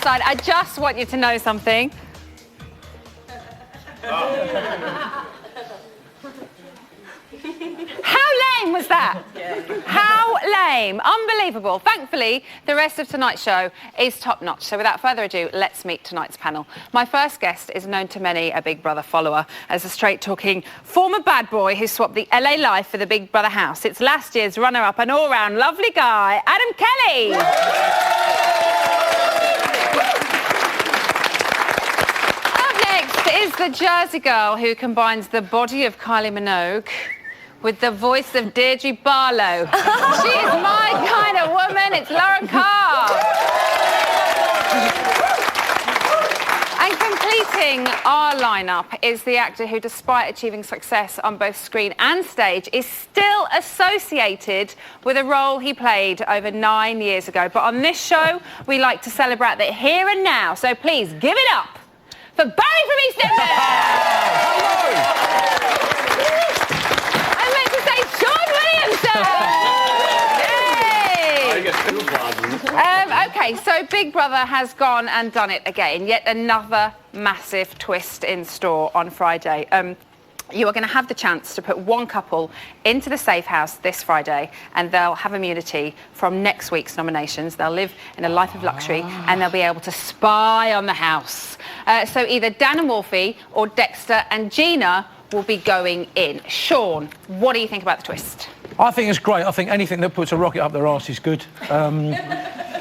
outside. I just want you to know something. How lame was that? How lame. Unbelievable. Thankfully, the rest of tonight's show is top-notch. So without further ado, let's meet tonight's panel. My first guest is known to many a Big Brother follower as a straight-talking former bad boy who swapped the LA life for the Big Brother house. It's last year's runner-up and all-round lovely guy, Adam Kelly. Up next is the Jersey girl who combines the body of Kylie Minogue with the voice of Deirdre Barlow. She is my kind of woman. It's Lauren Carr. And completing our lineup is the actor who, despite achieving success on both screen and stage, is still associated with a role he played over 9 years ago. But on this show, we like to celebrate the here and now. So please give it up for Barry from EastEnders. Hello. Okay, so Big Brother has gone and done it again. Yet another massive twist in store on Friday. You are going to have the chance to put one couple into the safe house this Friday, and they'll have immunity from next week's nominations. They'll live in a life of luxury, and they'll be able to spy on the house. So either Dan and Wolfie or Dexter and Gina will be going in. Sean, what do you think about the twist? I think it's great. I think anything that puts a rocket up their arse is good.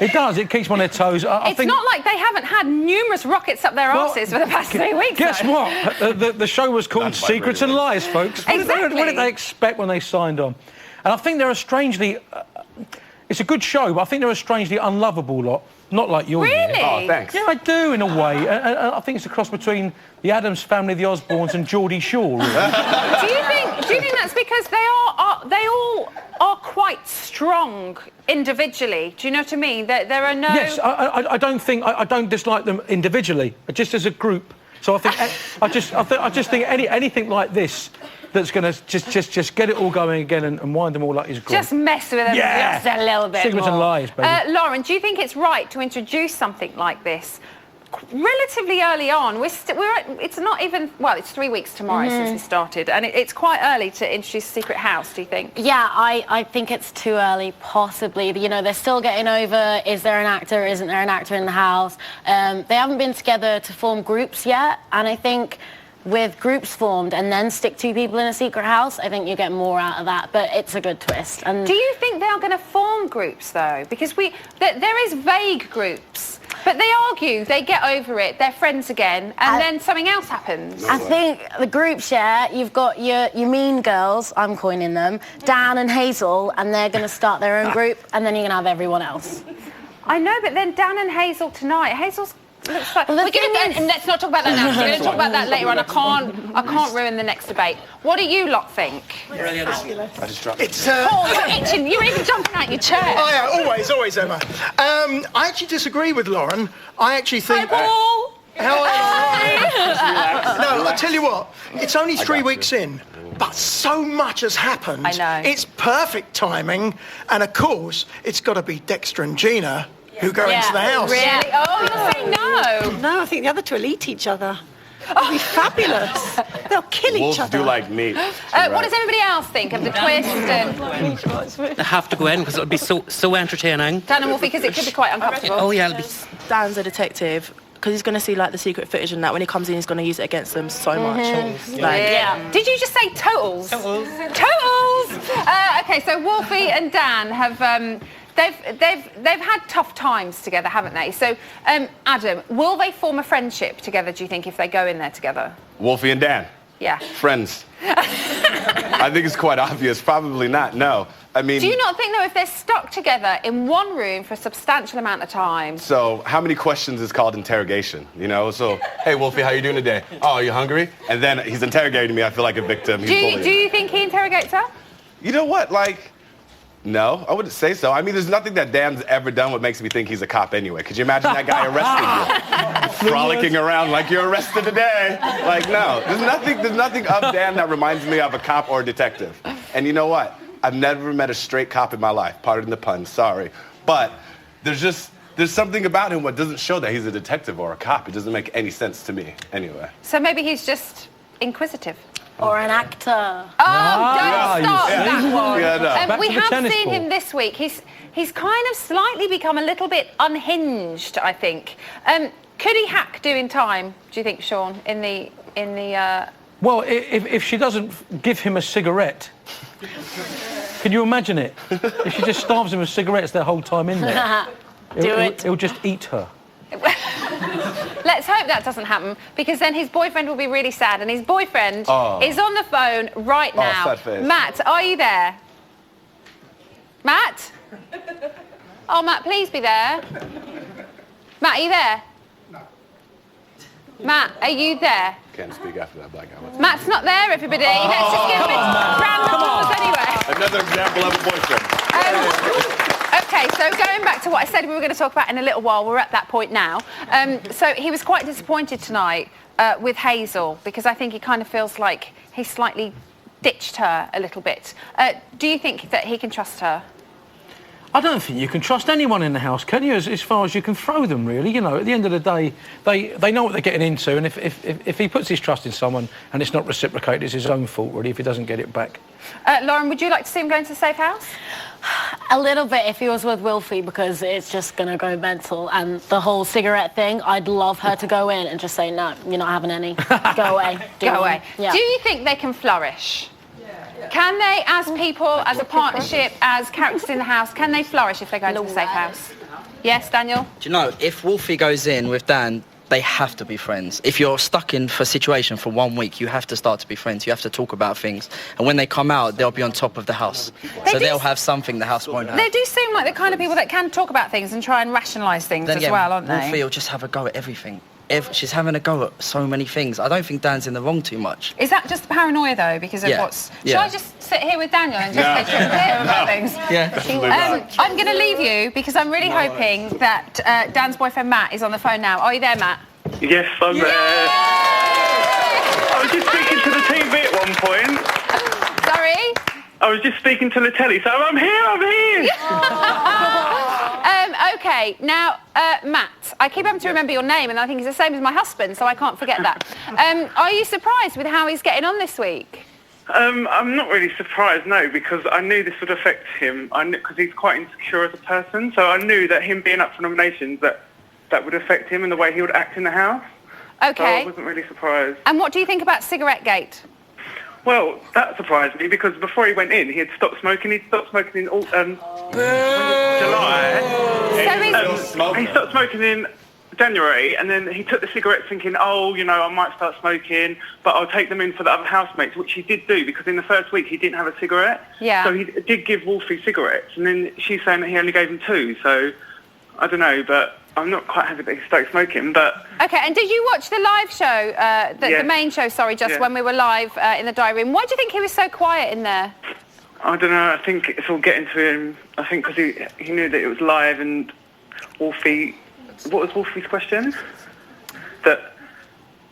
It does. It keeps them on their toes. It's not like they haven't had numerous rockets up their arses for the past 3 weeks. Guess what? The show was called Secrets and Lies, folks. Exactly. What did they expect when they signed on? And I think they're a strangely... it's a good show, but I think they're a strangely unlovable lot. Not like yours. Really? Oh, thanks. Yeah, I do, in a way. And I think it's a cross between the Addams Family, the Osbournes and Geordie Shore, really. Do you think that's because they all are quite strong individually? Do you know what I mean? There are no... Yes, I don't dislike them individually, just as a group. So I think I just think anything like this that's going to just get it all going again and wind them all up is great. Just mess with them just a little bit Secrets more. and Lies, baby. Lauren, do you think it's right to introduce something like this relatively early on? It's not even... Well, it's 3 weeks tomorrow since we started, and it's quite early to introduce Secret House, do you think? Yeah, I think it's too early, possibly. You know, they're still getting over, is there an actor, isn't there an actor in the house? They haven't been together to form groups yet, and I think with groups formed and then stick two people in a secret house, I think you get more out of that, but it's a good twist. And do you think they are going to form groups, though? Because there is vague groups, but they argue, they get over it, they're friends again, and then something else happens. I think the group share, you've got your mean girls, I'm coining them, Dan and Hazel, and they're going to start their own group, and then you're going to have everyone else. I know, but then Dan and Hazel tonight, Hazel's... Looks like, let's not talk about that now. We're going to talk about that later on. I can't ruin the next debate. What do you lot think? I just dropped It's Paul, you're itching. You're even jumping out your chair. Oh yeah, always, Emma. I actually disagree with Lauren. I actually think... Hi, Paul. How are you? No, I tell you what. It's only 3 weeks in, but so much has happened. I know. It's perfect timing, and of course, it's got to be Dexter and Gina who go into the house. Really? Oh, you say no. No, I think the other two will eat each other. It'll be fabulous. They'll kill each Wolves other. do like meat. What does everybody else think of the twist? And They have to go in because it'll be so entertaining. Dan and Wolfie, because it could be quite uncomfortable. Oh yeah, it'll be. Dan's a detective because he's going to see like the secret footage and that. When he comes in, he's going to use it against them so much. Yeah. Did you just say totals? Totals. Okay, so Wolfie and Dan have. They've had tough times together, haven't they? So, Adam, will they form a friendship together, do you think, if they go in there together? Wolfie and Dan. Yeah. Friends. I think it's quite obvious. Probably not, no. I mean... Do you not think, though, if they're stuck together in one room for a substantial amount of time... So, how many questions is called interrogation, you know? So, hey, Wolfie, how you doing today? Oh, are you hungry? And then he's interrogating me. I feel like a victim. Do you think he interrogates her? You know what, like... No, I wouldn't say so. I mean, there's nothing that Dan's ever done what makes me think he's a cop anyway. Could you imagine that guy arresting you? Frolicking around like you're arrested today. Like, no. There's nothing of Dan that reminds me of a cop or a detective. And you know what? I've never met a straight cop in my life. Pardon the pun, sorry. But there's just There's something about him what doesn't show that he's a detective or a cop. It doesn't make any sense to me, anyway. So maybe he's just inquisitive. Or an actor. Oh, don't start that one. Yeah, no. Back We to the have tennis seen ball. him this week. He's kind of slightly become a little bit unhinged, I think. Could he hack doing time, do you think, Sean, in the Well, if she doesn't give him a cigarette, can you imagine it? If she just starves him with cigarettes the whole time in there, he'll just eat her. Let's hope that doesn't happen, because then his boyfriend will be really sad, and his boyfriend is on the phone right now. sad face. Matt, are you there? Matt? Oh, Matt, please be there. Matt, are you there? No. Matt, are you there? Can't speak after that black guy. Matt's not there, everybody. Let's just give him a round of applause anyway. Another example of a boyfriend. Okay, so going back to what I said we were going to talk about in a little while, we're at that point now. So he was quite disappointed tonight with Hazel, because I think he kind of feels like he slightly ditched her a little bit. Do you think that he can trust her? I don't think you can trust anyone in the house, can you? As far as you can throw them, really. You know, at the end of the day, they know what they're getting into, and if he puts his trust in someone and it's not reciprocated, it's his own fault, really, if he doesn't get it back. Lauren, would you like to see him going to the safe house? A little bit if he was with Wilfie, because it's just going to go mental. And the whole cigarette thing, I'd love her to go in and just say, no, you're not having any. Go away. Go away. Yeah. Do you think they can flourish? Can they, as people, as a partnership, as characters in the house, can they flourish if they go to the safe house? Yes, Daniel? Do you know, if Wolfie goes in with Dan, they have to be friends. If you're stuck in for a situation for 1 week, you have to start to be friends. You have to talk about things. And when they come out, they'll be on top of the house. They'll have something the house won't have. They do seem like the kind of people that can talk about things and try and rationalise things as well, aren't they? Wolfie will just have a go at everything. She's having a go at so many things. I don't think Dan's in the wrong too much. Is that just paranoia, though, because of what's... Shall I just sit here with Daniel and just get clear about things? Yeah. I'm going to leave you, because I'm really hoping that Dan's boyfriend, Matt, is on the phone now. Are you there, Matt? Yes, I'm there. I was just speaking to the TV at one point. Sorry? I was just speaking to the telly, so I'm here. OK, now, Matt, I keep having to remember your name, and I think he's the same as my husband, so I can't forget that. Are you surprised with how he's getting on this week? I'm not really surprised, no, because I knew this would affect him. Because he's quite insecure as a person, so I knew that him being up for nominations, that would affect him and the way he would act in the house. OK. So I wasn't really surprised. And what do you think about Cigarette Gate? Well, that surprised me, because before he went in, he had stopped smoking. He'd stopped smoking in July. He stopped smoking in January, and then he took the cigarettes thinking, oh, you know, I might start smoking, but I'll take them in for the other housemates, which he did do, because in the first week he didn't have a cigarette. Yeah. So he did give Wolfie cigarettes, and then she's saying that he only gave him 2, so I don't know, but I'm not quite happy that he started smoking, but... OK, and did you watch the live show, the main show, when we were live in the diary room? Why do you think he was so quiet in there? I don't know, I think it's all getting to him. I think because he knew that it was live, and Wolfie... What was Wolfie's question? They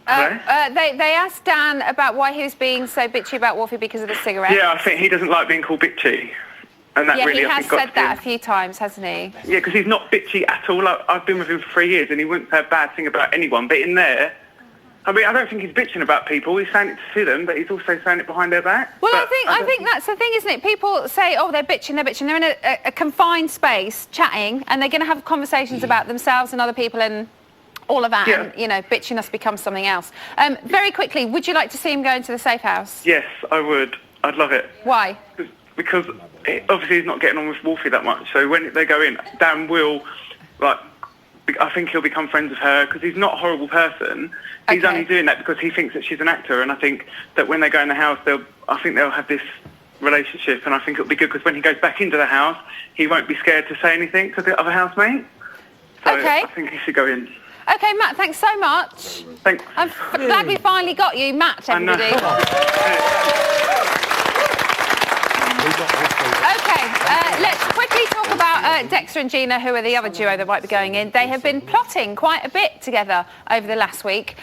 asked Dan about why he was being so bitchy about Wolfie because of the cigarette. Yeah, I think he doesn't like being called bitchy. And that really, he I has think, said that a few times, hasn't he? Yeah, because he's not bitchy at all. I've been with him for 3 years, and he wouldn't say a bad thing about anyone. But in there, I mean, I don't think he's bitching about people. He's saying it to them, but he's also saying it behind their back. Well, I think that's the thing, isn't it? People say, oh, they're bitching. They're in a confined space, chatting, and they're going to have conversations about themselves and other people and all of that. Yeah. And, you know, bitching us becomes something else. Very quickly, would you like to see him go into the safe house? Yes, I would. I'd love it. Why? Because obviously he's not getting on with Wolfie that much. So when they go in, Dan will, I think he'll become friends with her, because he's not a horrible person. He's only doing that because he thinks that she's an actor, and I think that when they go in the house, I think they'll have this relationship, and I think it'll be good, because when he goes back into the house, he won't be scared to say anything to the other housemate. So I think he should go in. OK, Matt, thanks so much. Thanks. I'm glad we finally got you, Matt, everybody. OK, let's quickly talk about Dexter and Gina, who are the other duo that might be going in. They have been plotting quite a bit together over the last week.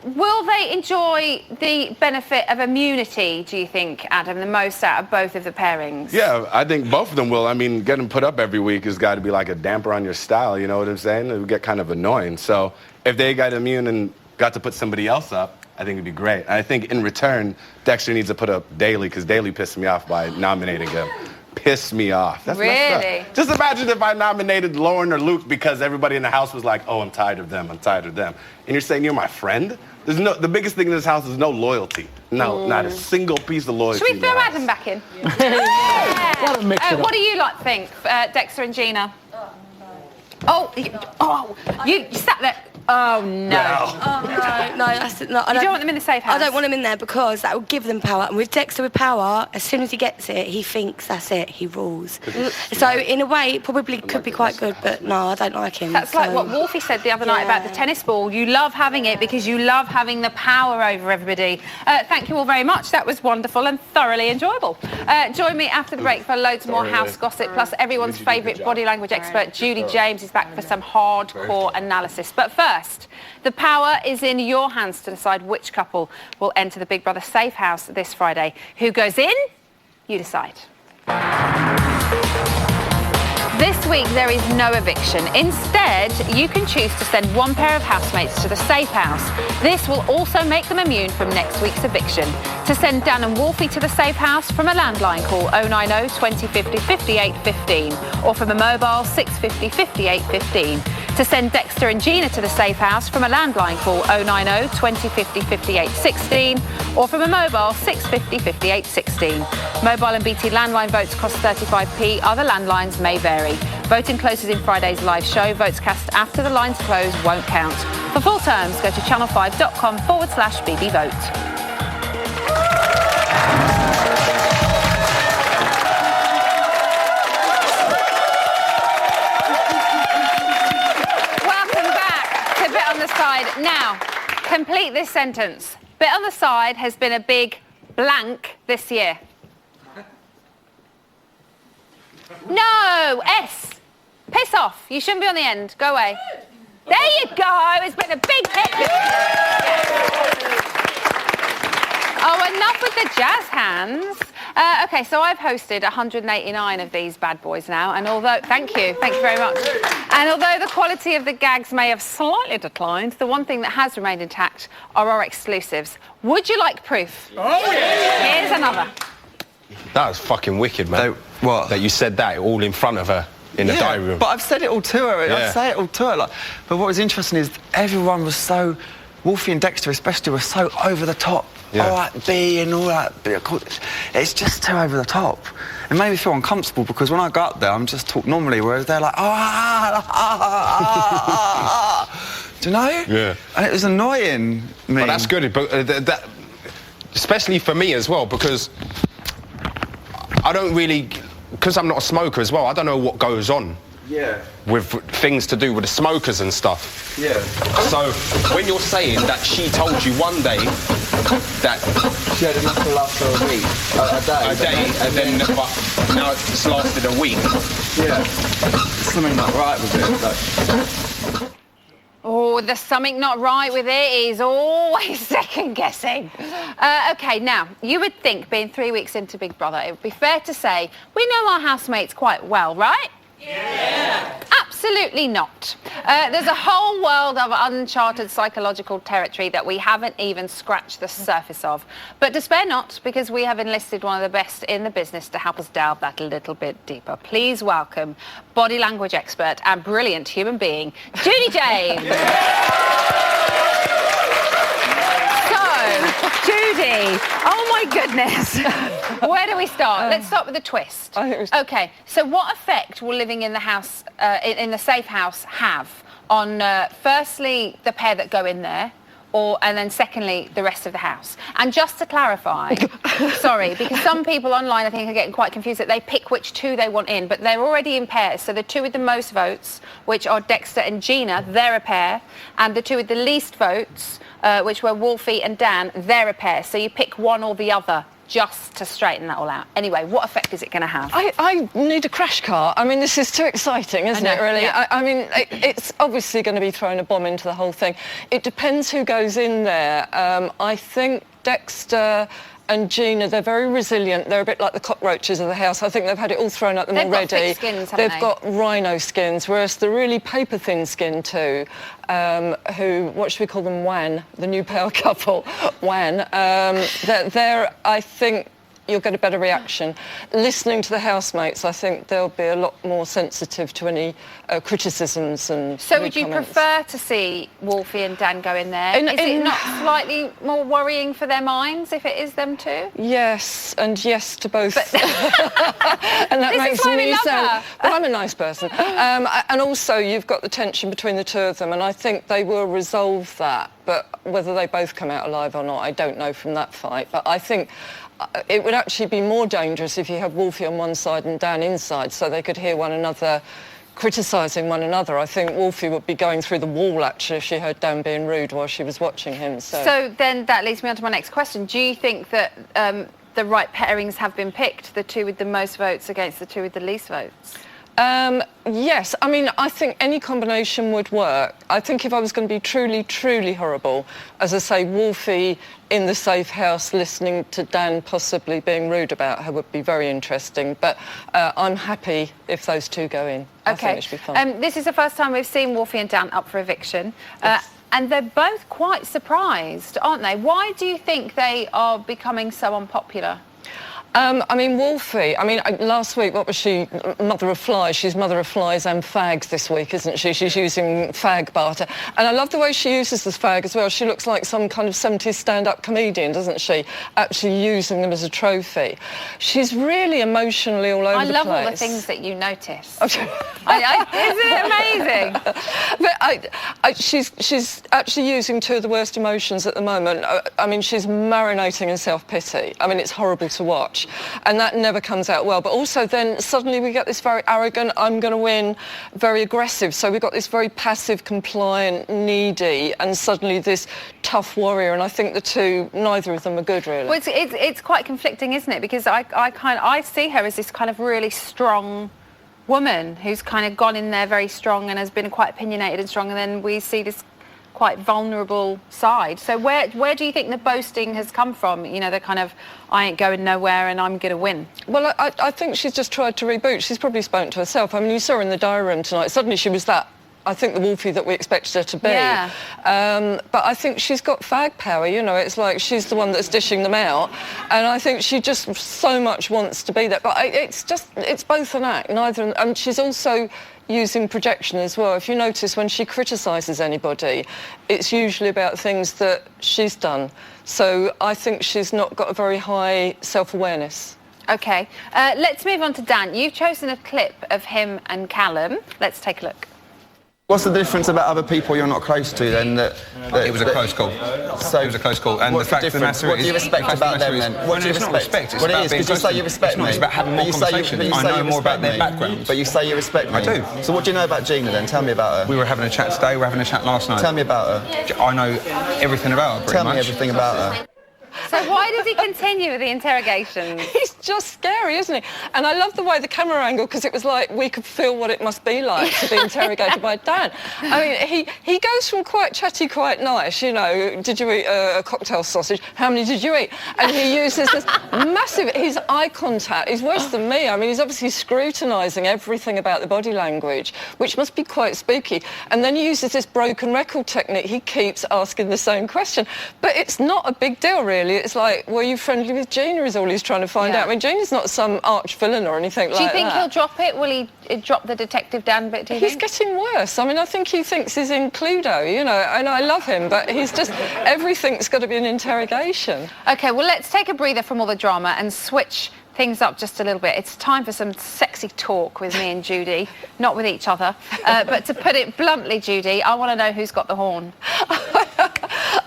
Will they enjoy the benefit of immunity, do you think, Adam, the most out of both of the pairings? Yeah, I think both of them will. I mean, getting put up every week has got to be like a damper on your style, you know what I'm saying? It would get kind of annoying. So if they got immune and got to put somebody else up, I think it'd be great. And I think in return, Dexter needs to put up Daly, because Daly pissed me off by nominating him. Pissed me off. That's messed Really? up. Just imagine if I nominated Lauren or Luke because everybody in the house was like, oh, I'm tired of them, I'm tired of them. And you're saying you're my friend? The biggest thing in this house is no loyalty. No, not a single piece of loyalty. Should we throw Adam back in? Yeah. What a mix it up. What do you lot think, Dexter and Gina? You sat there. Oh, no. No, that's not. You don't want them in the safe house? I don't want them in there because that will give them power. And with Dexter with power, as soon as he gets it, he thinks that's it. He rules. So in a way, it probably could be quite good, but no, I don't like him. That's like what Wolfie said the other night about the tennis ball. You love having it because you love having the power over everybody. Thank you all very much. That was wonderful and thoroughly enjoyable. Join me after the break for loads more house gossip, plus everyone's favourite body language expert, Judy James, is back for some hardcore analysis. But first, the power is in your hands to decide which couple will enter the Big Brother Safe House this Friday. Who goes in? You decide. This week there is no eviction. Instead, you can choose to send one pair of housemates to the safe house. This will also make them immune from next week's eviction. To send Dan and Wolfie to the safe house, from a landline, call 090 2050 58 15 or from a mobile 650 58 15. To send Dexter and Gina to the safe house, from a landline, call 090 2050 58 16 or from a mobile 650 58 16. Mobile and BT landline votes cost 35p. Other landlines may vary. Voting closes in Friday's live show. Votes cast after the lines close won't count. For full terms, go to channel5.com/BBVote. Welcome back to Bit on the Side. Now, complete this sentence. Bit on the Side has been a big blank this year. No, S. Piss off. You shouldn't be on the end. Go away. There you go. It's been a big hit. Oh, enough with the jazz hands. Okay, so I've hosted 189 of these bad boys now, and although... Thank you very much. And although the quality of the gags may have slightly declined, the one thing that has remained intact are our exclusives. Would you like proof? Oh, yeah. Here's another. That was fucking wicked, man. What? That you said that all in front of her in the diary room. But I've said it all to her. Yeah. I've said it all to her. But what was interesting is everyone was so... Wolfie and Dexter especially were so over the top. Yeah. All that B and all that. It's just too over the top. It made me feel uncomfortable because when I go up there, I'm just talk normally, whereas they're like, do you know? Yeah. And it was annoying me. But that's good, but that, especially for me as well, because I don't really, because I'm not a smoker as well, I don't know what goes on. Yeah. With things to do with the smokers and stuff. Yeah. So when you're saying that she told you one day that she had enough to last for a week, a day, and then but now it's lasted a week. Yeah. Something not right with it. Oh, there's something not right with it. He's always second guessing. Okay, now, you would think, being 3 weeks into Big Brother, it would be fair to say we know our housemates quite well, right? Yeah. Absolutely not. There's a whole world of uncharted psychological territory that we haven't even scratched the surface of. But despair not, because we have enlisted one of the best in the business to help us delve that a little bit deeper. Please welcome body language expert and brilliant human being, Judy James. Judy, oh my goodness. Where do we start? Let's start with a twist. Okay, so what effect will living in the house, in the safe house, have on, firstly, the pair that go in there, and then secondly, the rest of the house? And just to clarify, sorry, because some people online I think are getting quite confused that they pick which two they want in, but they're already in pairs. So the two with the most votes, which are Dexter and Gina, they're a pair, and the two with the least votes, which were Wolfie and Dan, they're a pair. So you pick one or the other, just to straighten that all out. Anyway, what effect is it going to have? I need a crash cart. I mean, this is too exciting, isn't it, really? Yeah. I mean, it's obviously going to be throwing a bomb into the whole thing. It depends who goes in there. I think Dexter and Gina, they're very resilient. They're a bit like the cockroaches of the house. I think they've had it all thrown at them already. They've got thick skins, haven't they? They've got rhino skins, whereas the really paper-thin skin too, who, what should we call them, Wan, the new power couple, Wan, they're, I think, you'll get a better reaction. Listening to the housemates, I think they'll be a lot more sensitive to any criticisms and So would you comments. prefer to see Wolfie and Dan go in there? Is it not slightly more worrying for their minds if it is them two? Yes, and yes to both. And that This is makes why we me love sound... her. Well, I'm a nice person. And also, you've got the tension between the two of them, and I think they will resolve that. But whether they both come out alive or not, I don't know from that fight. But I think it would actually be more dangerous if you had Wolfie on one side and Dan inside, so they could hear one another criticising one another. I think Wolfie would be going through the wall, actually, if she heard Dan being rude while she was watching him. So then that leads me on to my next question. Do you think that the right pairings have been picked, the two with the most votes against the two with the least votes? Yes, I mean, I think any combination would work. I think if I was going to be truly, truly horrible, as I say, Wolfie in the safe house listening to Dan possibly being rude about her would be very interesting. But I'm happy if those two go in. I think it should be fun. This is the first time we've seen Wolfie and Dan up for eviction. Yes. And they're both quite surprised, aren't they? Why do you think they are becoming so unpopular? I mean, Wolfie, last week, what was she? Mother of flies. She's mother of flies and fags this week, isn't she? She's using fag barter. And I love the way she uses this fag as well. She looks like some kind of 70s stand-up comedian, doesn't she? Actually using them as a trophy. She's really emotionally all over the place. I love all the things that you notice. Isn't it amazing? But she's actually using two of the worst emotions at the moment. I mean, she's marinating in self-pity. I mean, it's horrible to watch. And that never comes out well. But also then suddenly we get this very arrogant, I'm going to win, very aggressive. So we've got this very passive, compliant, needy, and suddenly this tough warrior. And I think the two, neither of them are good, really. Well, it's quite conflicting, isn't it? Because I see her as this kind of really strong woman who's kind of gone in there very strong and has been quite opinionated and strong. And then we see this quite vulnerable side. So where do you think the boasting has come from? You know, the kind of, I ain't going nowhere and I'm going to win. Well, I think she's just tried to reboot. She's probably spoken to herself. I mean, you saw her in the diary room tonight. Suddenly she was that, I think, the Wolfie that we expected her to be. Yeah. But I think she's got fag power, you know. It's like she's the one that's dishing them out. And I think she just so much wants to be there. But it's both an act, neither. And she's also using projection as well. If you notice, when she criticises anybody, it's usually about things that she's done. So I think she's not got a very high self-awareness. OK. Let's move on to Dan. You've chosen a clip of him and Callum. Let's take a look. What's the difference about other people you're not close to then? That it was a close call. So it was a close call. And the fact of the matter is... What do you respect about them then? Well, it's not respect. It's about being close. You say you respect me. It's about having more conversation. I know more about their background. But you say you respect me. I do. So what do you know about Gina then? Tell me about her. We were having a chat today. We were having a chat last night. Tell me about her. I know everything about her, pretty much. Tell me everything about her. So why does he continue with the interrogations? He's just scary, isn't he? And I love the way the camera angle, because it was like we could feel what it must be like to be interrogated by Dan. I mean, he goes from quite chatty, quite nice, you know, did you eat a cocktail sausage? How many did you eat? And he uses this massive, his eye contact, he's worse than me. I mean, he's obviously scrutinising everything about the body language, which must be quite spooky. And then he uses this broken record technique. He keeps asking the same question. But it's not a big deal, really. It's like, were you friendly with Gina is all he's trying to find out. I mean, Gina's not some arch villain or anything like that. Do you think he'll drop it? Will he drop the Detective Dan bit, do you think? He's getting worse. I mean, I think he thinks he's in Cluedo, you know, and I love him, but he's just, everything's got to be an interrogation. OK, well, let's take a breather from all the drama and switch things up just a little bit. It's time for some sexy talk with me and Judy, not with each other. But to put it bluntly, Judy, I want to know who's got the horn.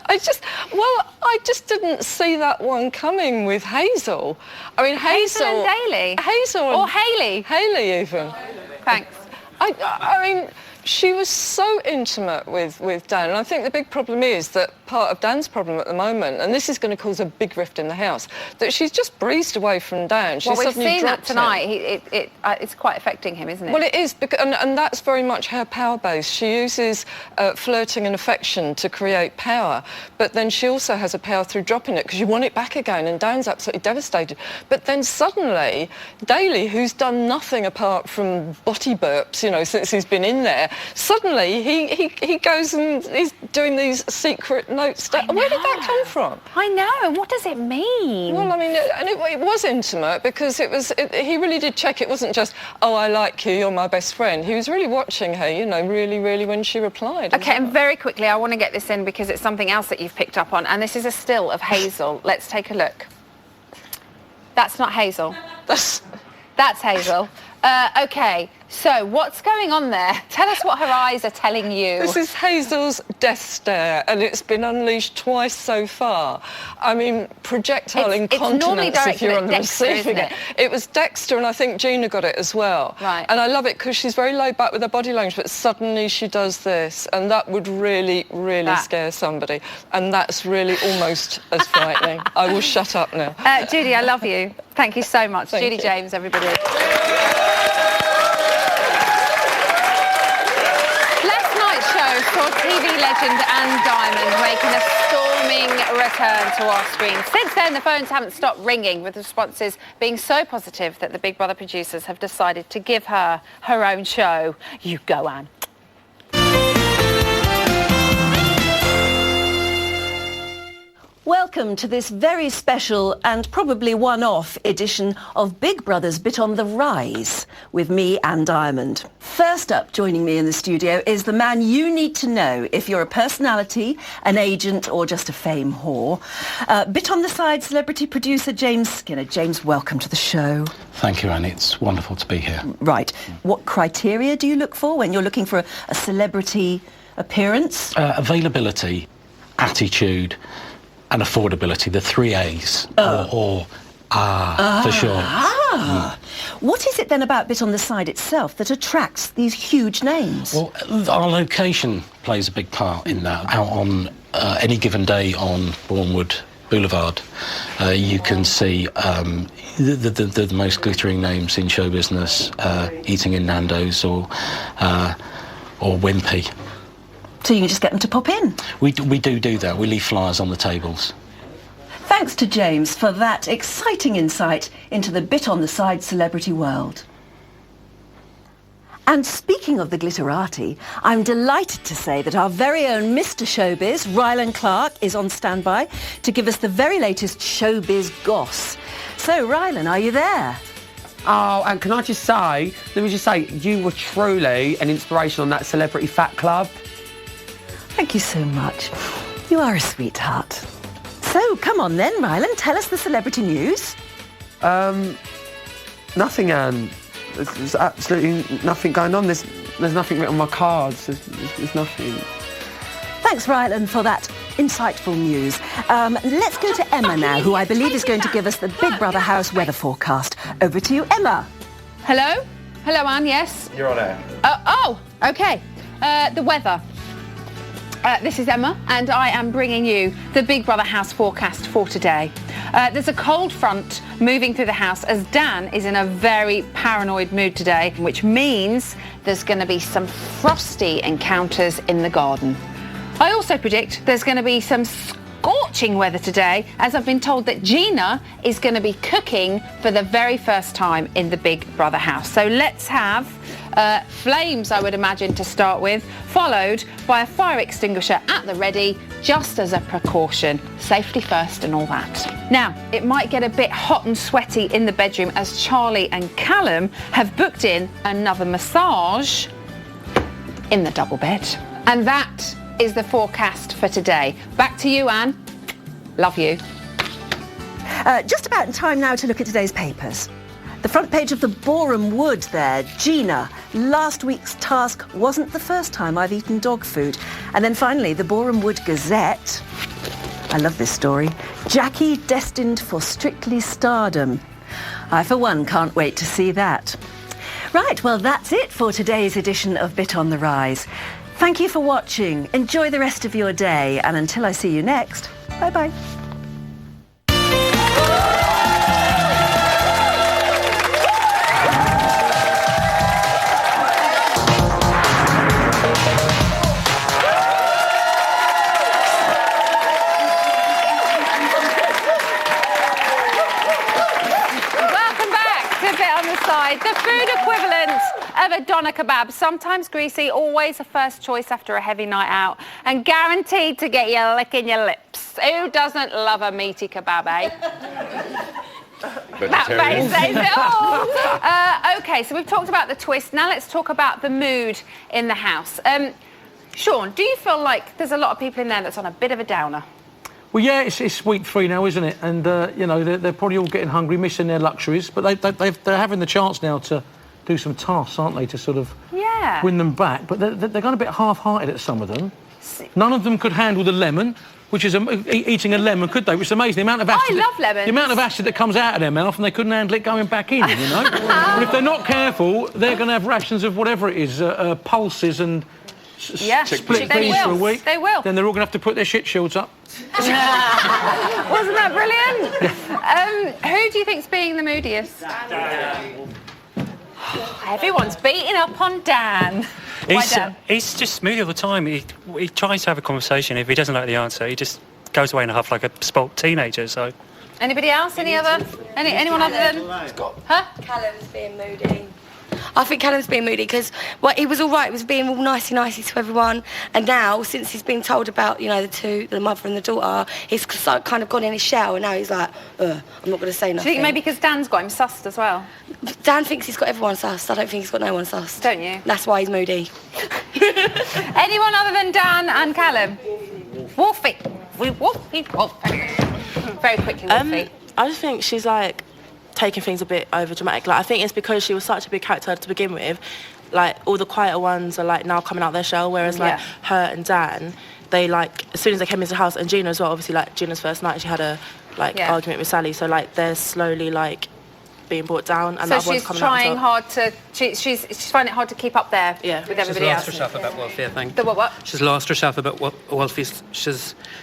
I just didn't see that one coming with Hazel. I mean, Hazel and Daly? Hazel or Hayley? Hayley, even. Thanks. I mean, she was so intimate with Dan, and I think the big problem is that part of Dan's problem at the moment, and this is going to cause a big rift in the house, that she's just breezed away from Dan. She's Well, we've suddenly seen that dropped tonight. him. It's quite affecting him, isn't it? Well, it is, and that's very much her power base. She uses flirting and affection to create power, but then she also has a power through dropping it because you want it back again, and Dan's absolutely devastated. But then suddenly, Daly, who's done nothing apart from body burps, you know, since he's been in there, suddenly he goes and he's doing these secret notes. Where did that come from? I know, and what does it mean? Well, I mean, and it was intimate because he really did check. It wasn't just, oh, I like you, you're my best friend. He was really watching her, you know, really, really when she replied. Okay, and very quickly, I want to get this in because it's something else that you've picked up on, and this is a still of Hazel. Let's take a look. That's not Hazel. That's Hazel. Okay, so what's going on there? Tell us what her eyes are telling you. This is Hazel's death stare, and it's been unleashed twice so far. I mean, projectile incontinence if you're on the receiving end. It was Dexter, and I think Gina got it as well. Right. And I love it because she's very laid back with her body language, but suddenly she does this, and that would really, really scare somebody. And that's really almost as frightening. I will shut up now. Judy, I love you. Thank you so much. Thank Judy you. James, everybody. Saw TV legend Anne Diamond making a storming return to our screen. Since then, the phones haven't stopped ringing, with responses being so positive that the Big Brother producers have decided to give her her own show. You go, Anne. Welcome to this very special and probably one-off edition of Big Brother's Bit on the Rise with me, Anne Diamond. First up, joining me in the studio is the man you need to know if you're a personality, an agent or just a fame whore. Bit on the Side celebrity producer James Skinner. James, welcome to the show. Thank you, Anne. It's wonderful to be here. Right. What criteria do you look for when you're looking for a celebrity appearance? Availability, attitude and affordability, the 3 A's, for sure. What is it then about Bit on the Side itself that attracts these huge names? Well, our location plays a big part in that. Out on any given day on Bournemouth Boulevard, you can see the most glittering names in show business eating in Nando's or Wimpy. So you can just get them to pop in? We do that. We leave flyers on the tables. Thanks to James for that exciting insight into the Bit on the Side celebrity world. And speaking of the glitterati, I'm delighted to say that our very own Mr. Showbiz, Rylan Clark, is on standby to give us the very latest showbiz goss. So, Rylan, are you there? Oh, and can I just say, let me just say, you were truly an inspiration on that Celebrity Fat Club. Thank you so much. You are a sweetheart. So, come on then, Rylan, tell us the celebrity news. Nothing, Anne. There's absolutely nothing going on. There's nothing written on my cards. There's nothing. Thanks, Rylan, for that insightful news. Let's go to Emma now, who I believe is going to give us the Big Brother house weather forecast. Over to you, Emma. Hello? Hello, Anne, yes? You're on air. OK. The weather. This is Emma, and I am bringing you the Big Brother house forecast for today. There's a cold front moving through the house as Dan is in a very paranoid mood today, which means there's going to be some frosty encounters in the garden. I also predict there's going to be some scorching weather today, as I've been told that Gina is going to be cooking for the very first time in the Big Brother house. So let's have flames, I would imagine, to start with, followed by a fire extinguisher at the ready, just as a precaution. Safety first and all that. Now, it might get a bit hot and sweaty in the bedroom as Charlie and Callum have booked in another massage in the double bed. And that is the forecast for today. Back to you, Anne. Love you. Just about time now to look at today's papers. The front page of the Boreham Wood there. Gina, last week's task wasn't the first time I've eaten dog food. And then finally, the Boreham Wood Gazette. I love this story. Jackie destined for Strictly stardom. I, for one, can't wait to see that. Right, well, that's it for today's edition of Bit on the Rise. Thank you for watching. Enjoy the rest of your day. And until I see you next, bye-bye. The food equivalent of a doner kebab, sometimes greasy, always a first choice after a heavy night out, and guaranteed to get you licking your lips. Who doesn't love a meaty kebab, eh? That face says it all. OK, so we've talked about the twist. Now let's talk about the mood in the house. Sean, do you feel like there's a lot of people in there that's on a bit of a downer? Well, yeah, it's week 3 now, isn't it? And, you know, they're probably all getting hungry, missing their luxuries. But they're having the chance now to do some tasks, aren't they, to sort of win them back. But they're going a bit half-hearted at some of them. None of them could handle the lemon, which is eating a lemon, could they? Which is amazing. The amount of acid, I love lemons. The amount of acid that comes out of their mouth, and they couldn't handle it going back in, you know? But if they're not careful, they're going to have rations of whatever it is, pulses and... split peas for a week. They will. Then they're all going to have to put their shit shields up. Wasn't that brilliant? Who do you think's being the moodiest? Everyone's beating up on Dan. Why Dan? He's just moody all the time. He tries to have a conversation. If he doesn't like the answer, he just goes away in a huff like a spoilt teenager. So. Anybody else? Anyone other than? Huh? Callum's being moody. I think Callum's being moody because he was all right, he was being all nicey to everyone, and now since he's been told about, you know, the mother and the daughter, he's kind of gone in his shell, and now he's like, I'm not going to say nothing. Do you think maybe because Dan's got him sussed as well? Dan thinks he's got everyone sussed. I don't think he's got no one sussed. Don't you? That's why he's moody. Anyone other than Dan and Callum? Wolfie. Wolfie. Very quickly, Wolfie. I just think she's like taking things a bit over dramatic. Like, I think it's because she was such a big character to begin with. Like, all the quieter ones are like now coming out their shell, whereas like her and Dan, they like as soon as they came into the house, and Gina as well. Obviously, like Gina's first night, she had a argument with Sally, so like they're slowly like being brought down, and so she's trying hard to. She's finding it hard to keep up there with everybody else. She's lost herself a bit, Wolfie, I think. The what? She's lost herself a bit, Wolfie. She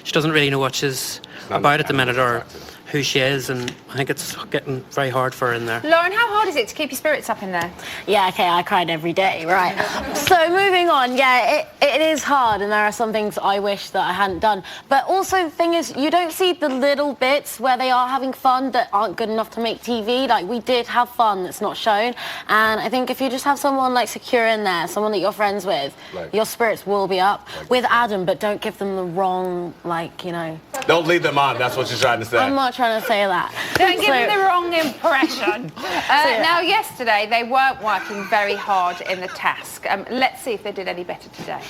doesn't really know what she's about at the minute, or who she is, and I think it's getting very hard for her in there. Lauren, how hard is it to keep your spirits up in there? Yeah, OK, I cried every day, right. So moving on, yeah, it is hard, and there are some things I wish that I hadn't done. But also the thing is, you don't see the little bits where they are having fun that aren't good enough to make TV. Like, we did have fun that's not shown, and I think if you just have someone like secure in there, someone that you're friends with, your spirits will be up. With Adam, but don't give them the wrong, like, you know... Don't lead them on, that's what you're trying to say. I'm not trying to say that. Don't give them the wrong impression. Now, yesterday, they weren't working very hard in the task. Let's see if they did any better today.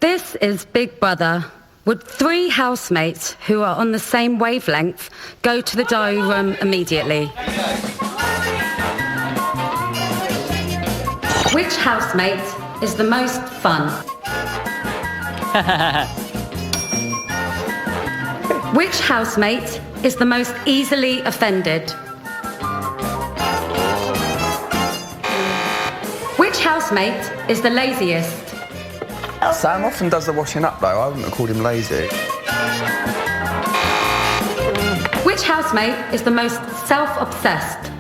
This is Big Brother. Would 3 housemates who are on the same wavelength go to the diary room immediately? Which housemate is the most fun? Which housemate is the most easily offended? Which housemate is the laziest? Sam often does the washing up, though. I wouldn't have called him lazy. Which housemate is the most self-obsessed?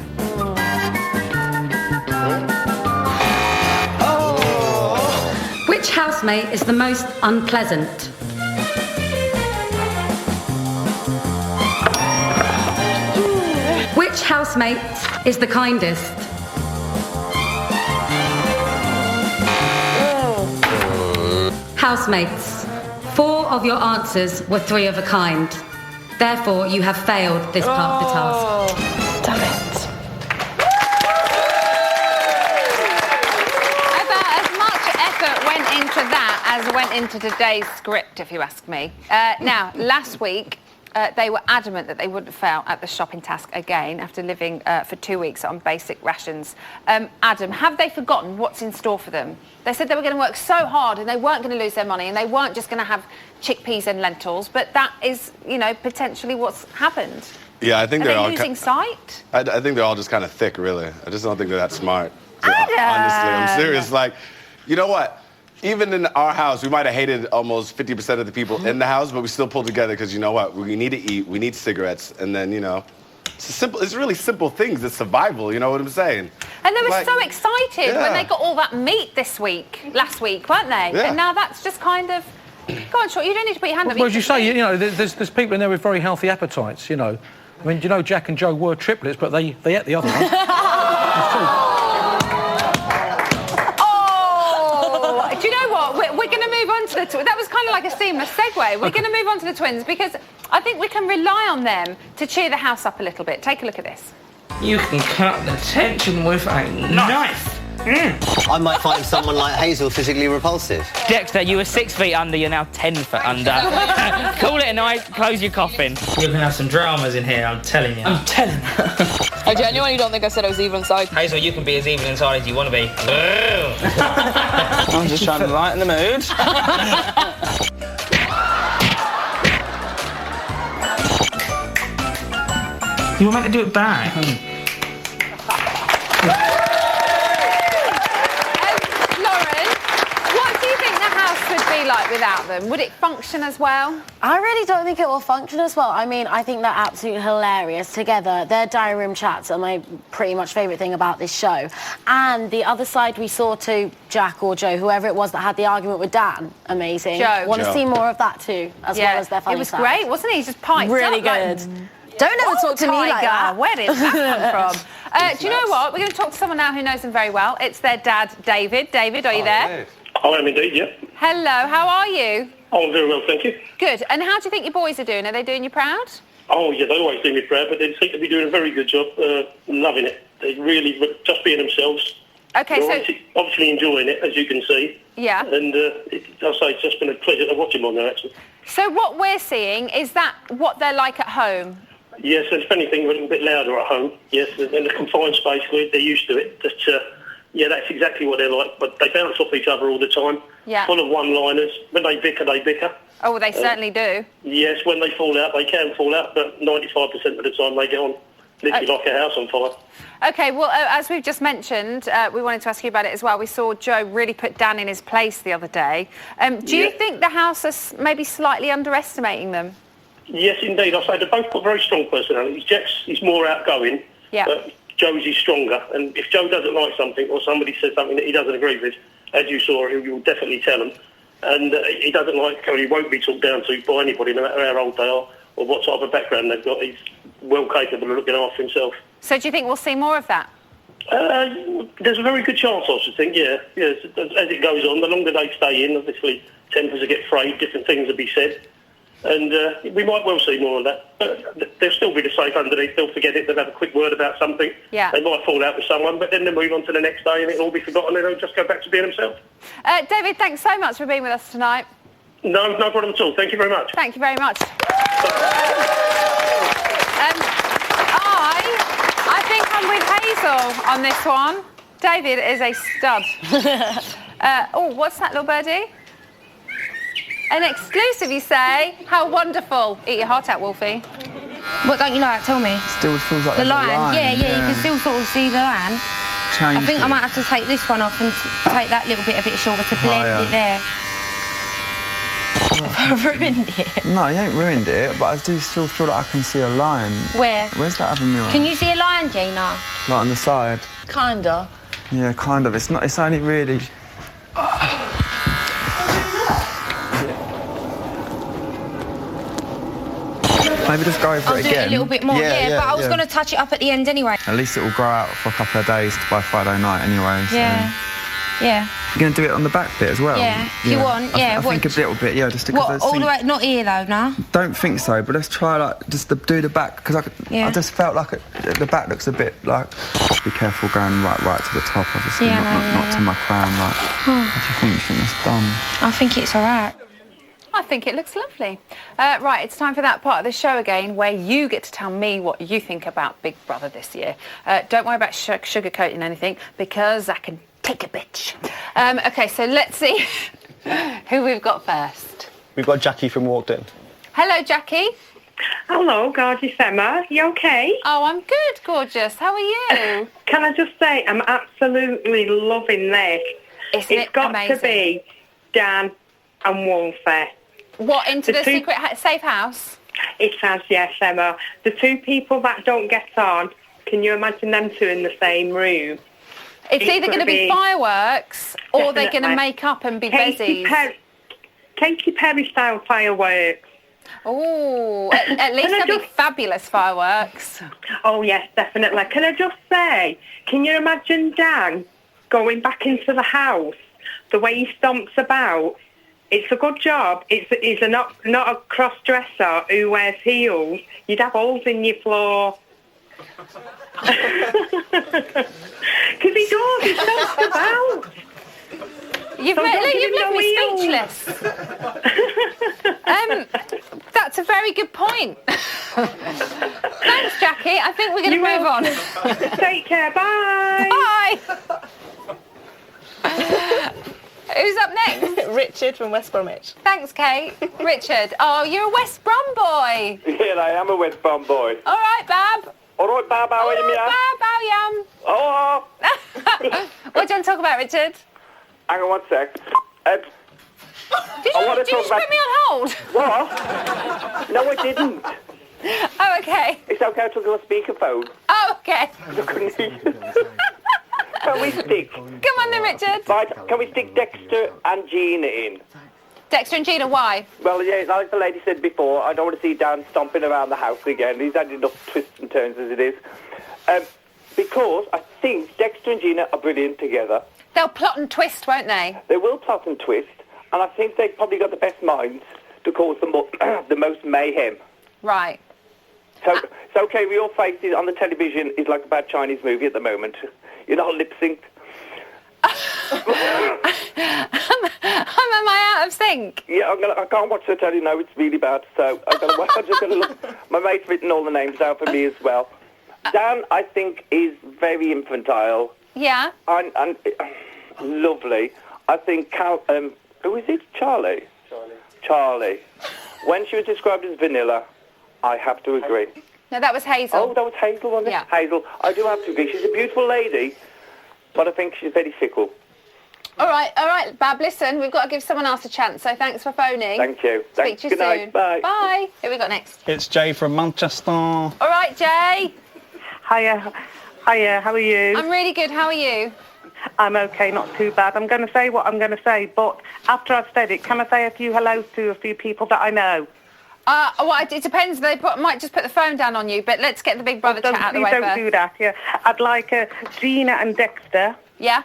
Which housemate is the most unpleasant? Which housemate is the kindest? Housemates, 4 of your answers were 3 of a kind. Therefore, you have failed this part of the task. Damn it. About as much effort went into that as went into today's script, if you ask me. Now, last week, they were adamant that they wouldn't fail at the shopping task again after living for 2 weeks on basic rations. Adam, have they forgotten what's in store for them? They said they were going to work so hard and they weren't going to lose their money and they weren't just going to have chickpeas and lentils, but that is, you know, potentially what's happened. Yeah, I think Are they're they all losing sight? I think they're all just kind of thick, really. I just don't think they're that smart. Adam! Honestly, I'm serious. Like, you know what? Even in our house, we might have hated almost 50% of the people in the house, but we still pulled together because you know what? We need to eat, we need cigarettes, and then, you know, it's really simple things. It's survival, you know what I'm saying? And they were Like, so excited yeah. when they got all that meat last week, weren't they? Yeah. And now that's just kind of... Go on, Sean, you don't need to put your hand up. Well, as you say, you know, there's people in there with very healthy appetites, you know. I mean, you know, Jack and Joe were triplets, but they ate the other one. Oh! Do you know what? We're going to move on to the... That was kind of like a seamless segue. We're going to move on to the twins because I think we can rely on them to cheer the house up a little bit. Take a look at this. You can cut the tension with a knife. I might find someone like Hazel physically repulsive. Dexter, you were 6 feet under, you're now 10 foot under. Call it a night, close your coffin. You're gonna have some dramas in here, I'm telling you. I'm telling you. I genuinely don't think I said I was even inside. Hazel, you can be as even inside as you want to be. I'm just trying to lighten the mood. You were meant to do it back. Lauren, what do you think the house would be like without them? Would it function as well? I really don't think it will function as well. I mean, I think they're absolutely hilarious together. Their diary room chats are my pretty much favourite thing about this show. And the other side we saw to Jack or Joe, whoever it was that had the argument with Dan, amazing. Joe. Want to see more of that too, as well as their funny It was side. great, wasn't he? He just piped Really up, like, good. Don't ever talk to me like Tiger, that. Where did that come from? Do you know what? We're going to talk to someone now who knows them very well. It's their dad, David. David, are you there? I am indeed, yeah. Hello, how are you? Oh, I'm very well, thank you. Good. And how do you think your boys are doing? Are they doing you proud? Oh, yeah, they always do me proud, but they seem to be doing a very good job. Loving it. They really just being themselves. Okay, They're so... obviously enjoying it, as you can see. Yeah. And I'll say it's just been a pleasure to watch them on there, actually. So what we're seeing, is that what they're like at home? Yes, if anything, a little bit louder at home. Yes, in the confined space, they're used to it. But, yeah, that's exactly what they're like. But they bounce off each other all the time. Yeah. Full of one-liners. When they bicker, they bicker. Oh, well, they certainly do. Yes, when they fall out, they can fall out, but 95% of the time they get on literally like a house on fire. OK, well, as we've just mentioned, we wanted to ask you about it as well. We saw Joe really put Dan in his place the other day. Do you think the house is maybe slightly underestimating them? Yes, indeed. I say they've both got very strong personalities. Jack's is more outgoing, but Joe's is stronger. And if Joe doesn't like something or somebody says something that he doesn't agree with, as you saw, he'll definitely tell them. And he doesn't like, or he won't be talked down to by anybody, no matter how old they are or what type of background they've got. He's well capable of looking after himself. So do you think we'll see more of that? There's a very good chance, I should think, yeah. Yes, as it goes on, the longer they stay in, obviously tempers will get frayed, different things will be said. And we might well see more of that. But they'll still be the safe underneath. They'll forget it. They'll have a quick word about something. Yeah. They might fall out with someone, but then they'll move on to the next day and it'll all be forgotten and they'll just go back to being themselves. David, thanks so much for being with us tonight. No problem at all. Thank you very much. Thank you very much. I think I'm with Hazel on this one. David is a stud. Oh, what's that, little birdie? An exclusive, you say? How wonderful. Eat your heart out, Wolfie. What don't you like? Tell me. Still feels like The there's a line. Yeah, you can still sort of see the line. I think I might have to take this one off and take that little bit a bit shorter to blend it there. I've ruined it. No, you ain't ruined it, but I do still feel like I can see a line. Where? Where's that other mirror? Can you see a line, Gina? Like on the side. Kinda. Yeah, kind of. It's not. It's only really. Maybe just go over I'll it do again. it a little bit more, yeah, but I was yeah. going to touch it up at the end anyway. At least it will grow out for a couple of days by Friday night anyway. So. Yeah. You're going to do it on the back bit as well? Yeah, if you want, yeah. I think a little bit, yeah, just to What, all the way, not here though, no? Don't think so, but let's try like just to do the back because I just felt like the back looks a bit like. Be careful going right to the top, obviously, not to my crown. Like, what do you think it's done? I think it's all right. I think it looks lovely. Right, it's time for that part of the show again where you get to tell me what you think about Big Brother this year. Don't worry about sugarcoating anything because I can take a bitch. OK, so let's see who we've got first. We've got Jackie from Walkden. Hello, Jackie. Hello, gorgeous Emma. You okay? Oh, I'm good, gorgeous. How are you? Can I just say, I'm absolutely loving this. It's got amazing? to be Dan and Wolfie. What, into the two- secret safe house? It has, yes, Emma. The two people that don't get on, can you imagine them two in the same room? It's either going to be fireworks or they're going to Definitely. make up and be Katy bezies. Katy Perry style fireworks. Oh, at least they'll be fabulous fireworks. Oh, yes, definitely. Can I just say, can you imagine Dan going back into the house, the way he stomps about? It's a good job. He's not a cross-dresser who wears heels. You'd have holes in your floor. Because he does. He stomps about. You've So left don't give him me no speechless. That's a very good point. Thanks, Jackie. I think we're going to You're move on. welcome. Take care. Bye. Bye. Who's up next? Richard from West Bromwich. Thanks, Kate. Richard. Oh, you're a West Brom boy. Yeah, I am a West Brom boy. All right, Bab. All right, Bab, how are you, Mia? Bab, how yum? Oh. What do you want to talk about, Richard? Hang on one sec. Did you just put me on hold? What? No, I didn't. Oh, okay. It's okay, I took it on speakerphone. Oh, okay. I couldn't hear you. Can we stick? Come on then, Richard. Right, can we stick Dexter and Gina in? Dexter and Gina, why? Well, yeah, like the lady said before, I don't want to see Dan stomping around the house again. He's had enough twists and turns as it is. Because I think Dexter and Gina are brilliant together. They'll plot and twist, won't they? They will plot and twist, and I think they've probably got the best minds to cause the most mayhem. Right. So it's okay, Real Faces on the television is like a bad Chinese movie at the moment. You're not lip-synced. Am I out of sync? Yeah, I can't watch the telly now, it's really bad, so I'm just going to look. My mate's written all the names down for me as well. Dan, I think, is very infantile. Yeah. And lovely. I think who is it? Charlie? Charlie. When she was described as vanilla, I have to agree. No, that was Hazel. Oh, that was Hazel, wasn't it? Yeah. Hazel. I do have to agree. She's a beautiful lady, but I think she's very fickle. All right, Bab, listen, we've got to give someone else a chance, so thanks for phoning. Thank you. Speak Thanks. to you Good soon. night. Bye. Bye. Who we got next? It's Jay from Manchester. All right, Jay. Hiya, how are you? I'm really good, how are you? I'm okay, not too bad. I'm going to say what I'm going to say, but after I've said it, can I say a few hellos to a few people that I know? Well, it depends. They might just put the phone down on you, but let's get the Big Brother chat out of the way Please don't first. do that, yeah. I'd like Gina and Dexter Yeah?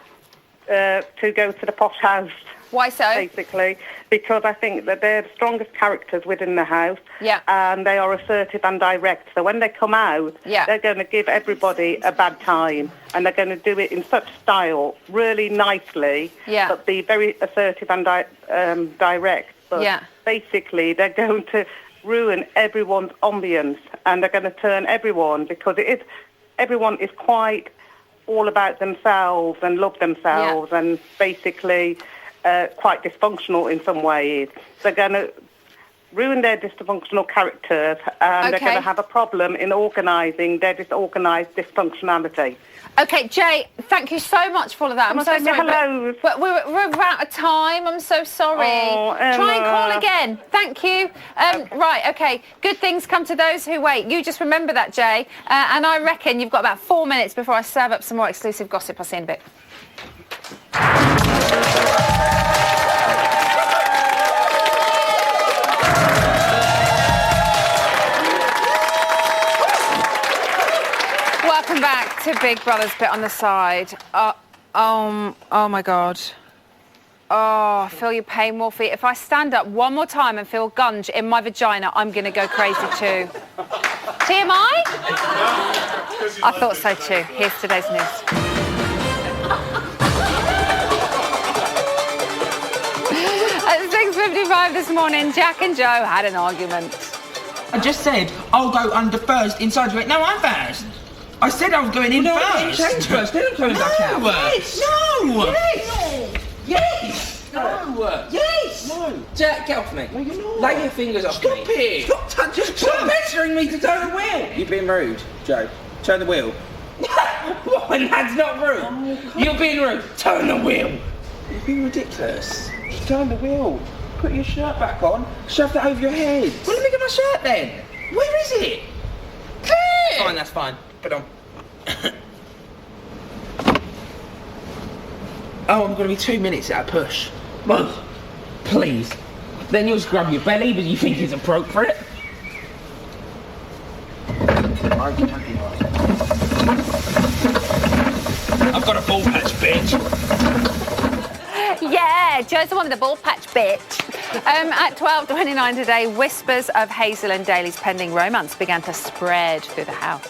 to go to the posh house. Why so? Basically, because I think that they're the strongest characters within the house. Yeah. And they are assertive and direct. So when they come out, they're going to give everybody a bad time. And they're going to do it in such style, really nicely, but be very assertive and direct. But basically, they're going to ruin everyone's ambience. And they're going to turn everyone, because everyone is quite all about themselves and love themselves and basically quite dysfunctional in some ways. They're going to ruin their dysfunctional characters and they're going to have a problem in organising their disorganised dysfunctionality. Okay, Jay, thank you so much for all of that. I'm so sorry. Hello. But we're out of time. I'm so sorry. Oh, Try and call Emma. again. Thank you. Right, okay. Good things come to those who wait. You just remember that, Jay. And I reckon you've got about 4 minutes before I serve up some more exclusive gossip. I'll see you in a bit. Welcome back to Big Brother's Bit on the Side. Oh my God. Oh, I feel your pain, Wolfie. If I stand up one more time and feel gunge in my vagina, I'm going to go crazy too. TMI? I thought so too. Here's today's news. At 6:55 this morning, Jack and Joe had an argument. I just said, I'll go under first inside. Wait, no, I'm first. I said I was going in first. Change first, then I'm coming back out. Yes. No! Yes! No! Yes! No. Jack, get off me. No, you're not. Lay your fingers off Stop me. it. Stop touching. Stop pressuring me to turn the wheel. You're being rude, Joe. Turn the wheel. What? That's not rude. Oh, you're being rude. Turn the wheel. You're being ridiculous. Just turn the wheel. Put your shirt back on. Shove that over your head. Well, let me get my shirt then. Where is it? Clear. Fine, that's fine. Put it on. Oh, I'm going to be 2 minutes at a push. Well, please. Then you'll just grab your belly, but you think it's appropriate. I've got a ball patch, bitch. Yeah, Joe's the one with the ball patch, bitch. At 12:29 today, whispers of Hazel and Daly's pending romance began to spread through the house.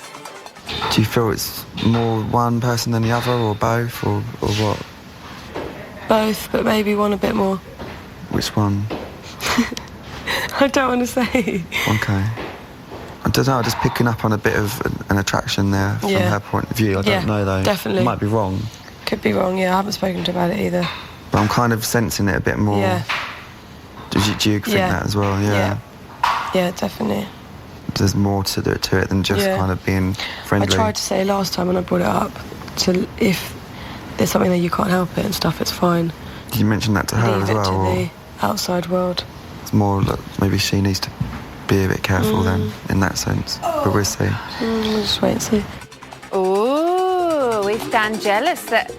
Do you feel it's more one person than the other, or both, or what? Both, but maybe one a bit more. Which one? I don't want to say. Okay. I don't know, I'm just picking up on a bit of an attraction there from her point of view. I don't know, though. Definitely. Might be wrong. Could be wrong, yeah. I haven't spoken to her about it either. But I'm kind of sensing it a bit more. Yeah. Do you think that as well? Yeah. Yeah, definitely. There's more to it than just kind of being friendly. I tried to say last time when I brought it up, if there's something that you can't help it and stuff, it's fine. Did you mention that to her Leave as it well? to the outside world. It's more like maybe she needs to be a bit careful then, in that sense. But we'll see. We'll just wait and see. Ooh, we stand jealous that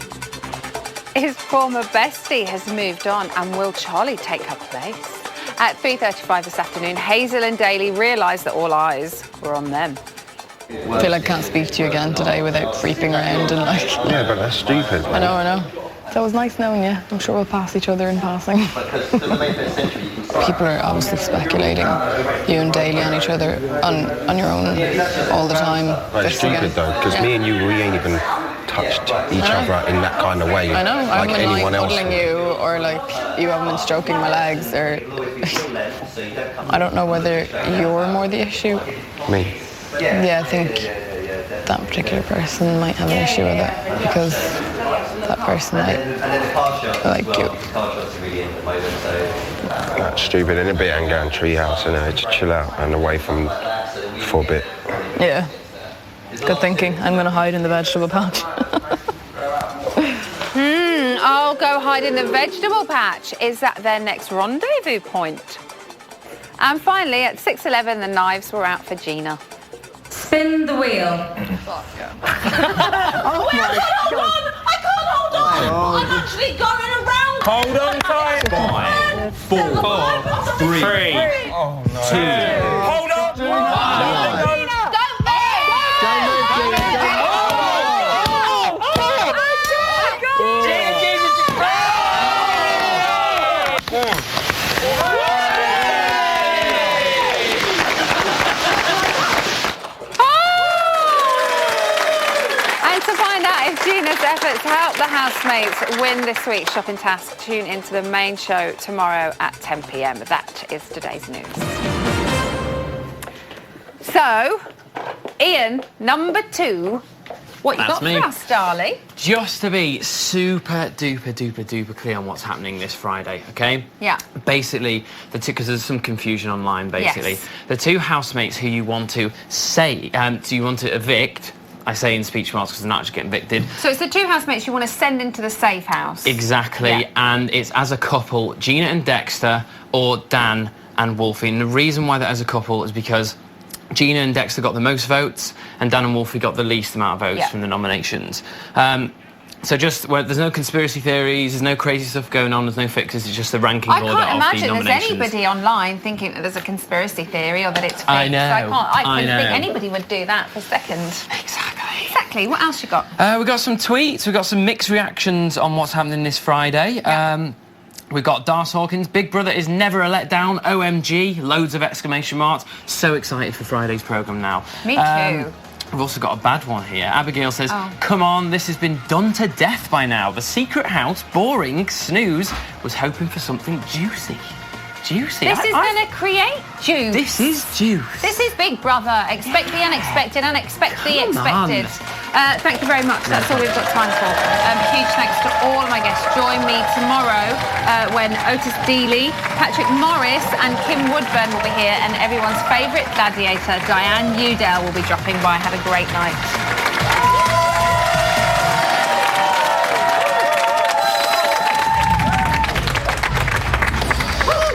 his former bestie has moved on, and will Charlie take her place? At 3:35 this afternoon, Hazel and Daly realised that all eyes were on them. I feel like I can't speak to you again today without creeping around and like... Yeah, but that's stupid. I know. So it was nice knowing you. I'm sure we'll pass each other in passing. People are obviously speculating you and Daly on each other, on your own, all the time. That's stupid though, because me and you, we ain't even touched each other in that kind of way. I know. I like haven't been anyone else. cuddling you, or like you haven't been stroking my legs, or I don't know whether you're more the issue. Me. Yeah, I think that particular person might have an issue with it because that person might like you. That's stupid, and a bit and go in treehouse, you know, to chill out and away from for a bit. Yeah. Good thinking. I'm going to hide in the vegetable patch. I'll go hide in the vegetable patch. Is that their next rendezvous point? And finally, at 6:11, the knives were out for Gina. Spin the wheel. Oh my God. I can't hold on! I've actually gone in around! Hold on tight. 5, 4, 3, 2. Hold on! Gina's efforts help the housemates win this week's shopping task. Tune into the main show tomorrow at 10 p.m. That is today's news. So, Ian, number 2. What you got for us, darling? Just to be super duper clear on what's happening this Friday, okay? Yeah. Basically, because there's some confusion online, basically. Yes. The 2 housemates who you want to evict, I say in speech marks because they're not actually getting evicted. So it's the 2 housemates you want to send into the safe house. Exactly, yeah. And it's as a couple, Gina and Dexter, or Dan and Wolfie. And the reason why they're as a couple is because Gina and Dexter got the most votes, and Dan and Wolfie got the least amount of votes from the nominations. So there's no conspiracy theories, there's no crazy stuff going on, there's no fixes, it's just the ranking order of the nominations. I can't imagine there's anybody online thinking that there's a conspiracy theory or that it's fake. I know. I couldn't think anybody would do that for a second. Exactly. What else you got? We've got some tweets, we've got some mixed reactions on what's happening this Friday. Yeah. We've got Darce Hawkins, Big Brother is never a letdown, OMG, loads of exclamation marks. So excited for Friday's programme now. Me too. We've also got a bad one here. Abigail says, come on, this has been done to death by now. The secret house, boring, snooze, was hoping for something juicy. Juicy. This is going to create juice. This is juice. This is Big Brother. Expect the unexpected and expect the expected. Thank you very much. That's all we've got time for. Huge thanks to all of my guests. Join me tomorrow when Otis Dealey, Patrick Morris and Kim Woodburn will be here, and everyone's favourite gladiator, Diane Udell, will be dropping by. Have a great night.